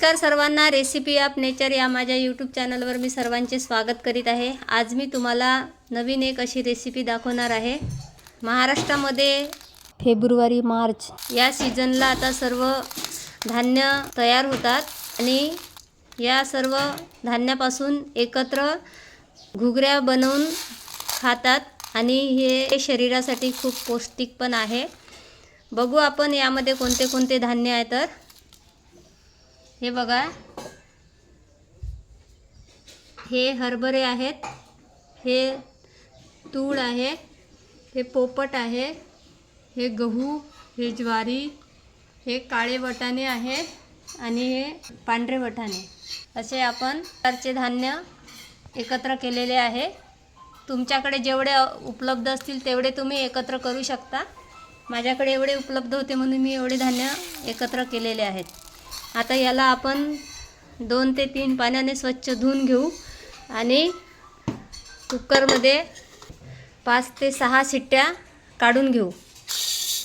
नमस्कार सर्वांना, recipe of nature या माझ्या यूट्यूब चॅनलवर मी सर्वांचे स्वागत करीत आहे। आज मी तुम्हाला नवीन एक अशी रेसिपी दाखवणार आहे। महाराष्ट्रामध्ये फेब्रुवारी मार्च या सीजनला आता सर्व धान्य तयार होतात आणि या सर्व धान्यापासून एकत्र घुगऱ्या बनवून खातात आणि हे शरीरासाठी खूप पौष्टिक पण आहे। बघू आपण यामध्ये कोणते कोणते धान्य आहे। तर हे बघा, हे हरभरे आहेत, हे तूळ आहे, हे पोपट आहे, हे गहू, हे ज्वारी, हे काळे वाटाणे आहेत आणि हे पांढरे वाटाणे, असे आपण प्रकारचे धान्य एकत्र केलेले आहे। तुमच्याकडे जेवढे उपलब्ध असतील तेवढे तुम्ही एकत्र करू शकता। माझ्याकडे एवढे उपलब्ध होते म्हणून मी एवढे धान्य एकत्र केलेले आहेत। आता याला आपण 2 ते 3 पाण्याने स्वच्छ धुवून घेऊ आणि कुकरमध्ये 5 ते 6 शिट्ट्या काढून घेऊ।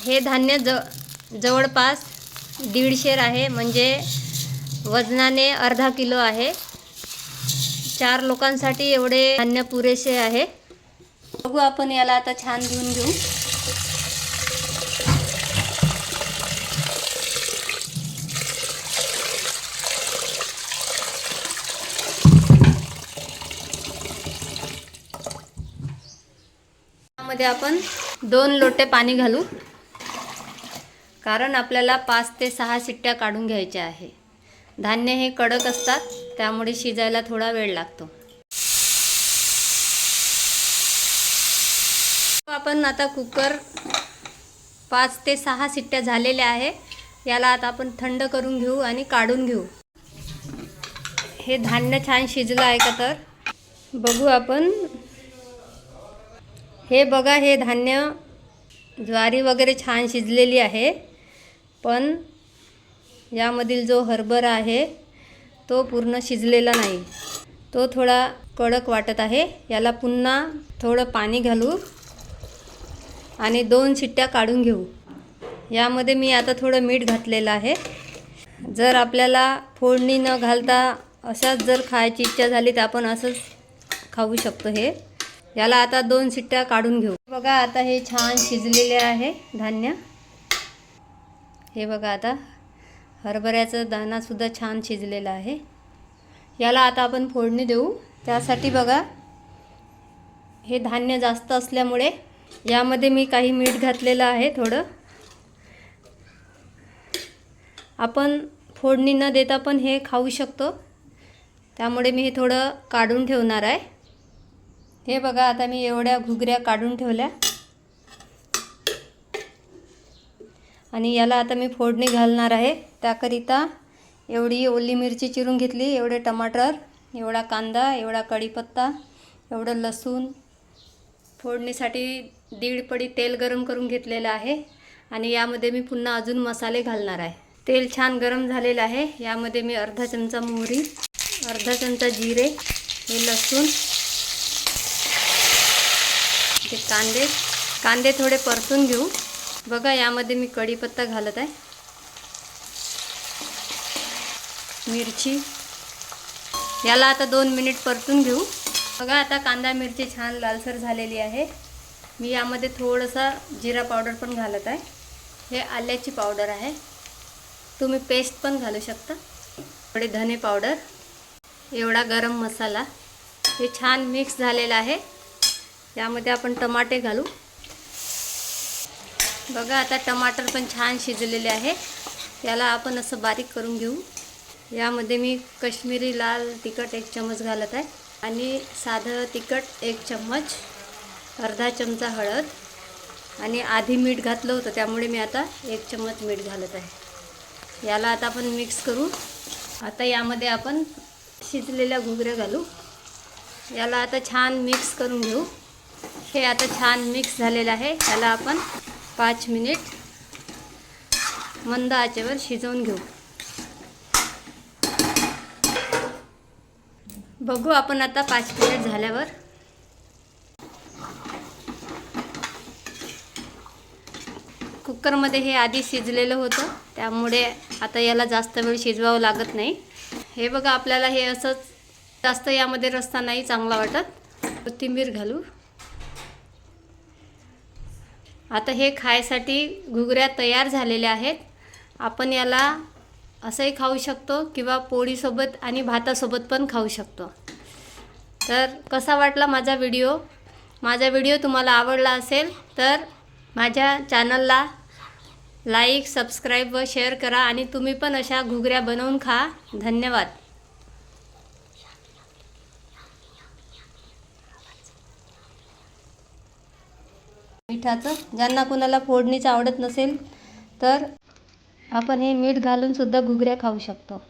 हे धान्य जवळपास 150 आहे, म्हणजे वजनाने अर्धा किलो आहे। 4 लोकांसाठी एवढे धान्य पुरेसे आहे। बघू आपण याला आता छान धुवून घेऊ। मध्ये आपण 2 लोटे पाणी घालू, कारण आपल्याला 5 ते 6 शिट्ट्या काढून घ्यायच्या आहे। धान्य हे कडक असतात त्यामुळे शिजायला थोडा वेळ लागतो। आपण आता कुकर 5 ते 6 शिट्ट्या झालेल्या आहे। याला आता आपण थंड करून घेऊ आणि काढून घेऊ। हे धान्य छान शिजलं आहे का तर बघू आपण। हे बघा, हे धान्य ज्वारी वगैरे छान शिजलेली आहे, पण यामधील जो हरभरा आहे तो पूर्ण शिजलेला नाही, तो थोडा कडक वाटत आहे। याला पुन्हा थोडं पाणी घालू आणि 2 शिट्ट्या काढून घेऊ। यामध्ये मी आता थोडं मीठ घातलेलं आहे। जर आपल्याला फोडणी न घालता अशाच जर खायची इच्छा झाली तर आपण असंच खाऊ शकतो। हे याला आता 2 शिट्ट्या काढून घेऊ। बघा, आता हे छान शिजलेले आहे धान्य। हे बघा, आता हरभऱ्याचा दाणा सुद्धा छान शिजलेला आहे। याला आता आपण फोडणी देऊ। त्यासाठी बघा, हे धान्य जास्त असल्यामुळे यामध्ये मी काही मीठ घातलेलं आहे थोडं। आपण फोडणी न देता पण हे खाऊ शकतो, त्यामुळे मी हे थोडं काढून ठेवणार आहे। हे बघा, आता मी एवढ्या घुगऱ्या काढून ठेवल्या आणि याला आता मी फोडणी घालणार आहे। त्याकरिता एवढी ओली मिरची चिरून घेतली, एवढे टमाटर, एवढा कांदा, एवढा कढीपत्ता, एवढं लसूण, फोडणीसाठी 1.5 पडी तेल गरम करून घेतलेलं आहे आणि यामध्ये मी पुन्हा अजून मसाले घालणार आहे। तेल छान गरम झालेलं आहे। यामध्ये मी अर्धा चमचा मोहरी, अर्धा चमचा जिरे, हे लसूण, ते कांदे थोडे परतून घेऊ। बघा, यामध्ये मी कढीपत्ता घालत आहे, मिरची, याला आता 2 मिनिट परतून घेऊ। बघा, आता कांदा मिरची छान लालसर झालेली आहे। मी यामध्ये थोडासा जिरा पावडर पण घालत आहे। हे आल्याची पावडर आहे, तुम्ही पेस्ट पण घालू शकता। थोडे धने पावडर, एवढा गरम मसाला, हे छान मिक्स झालेलं आहे। यामध्ये आपण टमाटे घालू। बघा, आता टमाटर पण छान शिजलेले आहे। याला आपण असं बारीक करून घेऊ। यामध्ये मी काश्मीरी लाल तिखट 1 चम्मच घालत आहे आणि साधं तिखट 1 चम्मच, अर्धा चमचा हळद आणि आधी मीठ घातलं होतं त्यामुळे मी आता 1 चम्मच मीठ घालत आहे। याला आता आपण मिक्स करू। आता यामध्ये आपण शिजलेल्या घुगऱ्या घालू। याला आता छान मिक्स करून घेऊ। हे आता छान मिक्स झालेलं आहे। याला आपण 5 मिनिट मंद आचेवर शिजवून घेऊ। बघू आपण आता 5 मिनिट झाल्यावर। कुकरमध्ये हे आधी शिजलेलं होतं, त्यामुळे आता याला जास्त वेळ शिजवावं लागत नाही. हे बघा, आपल्याला हे असंच जास्त यामध्ये रस्सा नाही चांगला वाटत. कोथिंबीर घालू. आता हे खायसाठी घुगऱ्या तयार झालेल्या आहेत. आपण याला असंही खाऊ शकतो किंवा पोळीसोबत आणि भातासोबत पण खाऊ शकतो. तर कसा वाटला माझा व्हिडिओ? माझा व्हिडिओ तुम्हाला आवडला असेल तर माझ्या चॅनलला लाईक, सबस्क्राईब व शेअर करा आणि तुम्ही पण अशा घुगऱ्या बनवून खा. धन्यवाद. मिठाचं ज्यांना कोणाला फोडणीचं आवडत नसेल तर आपण हे मीठ घालून सुद्धा घुगऱ्या खाऊ शकतो.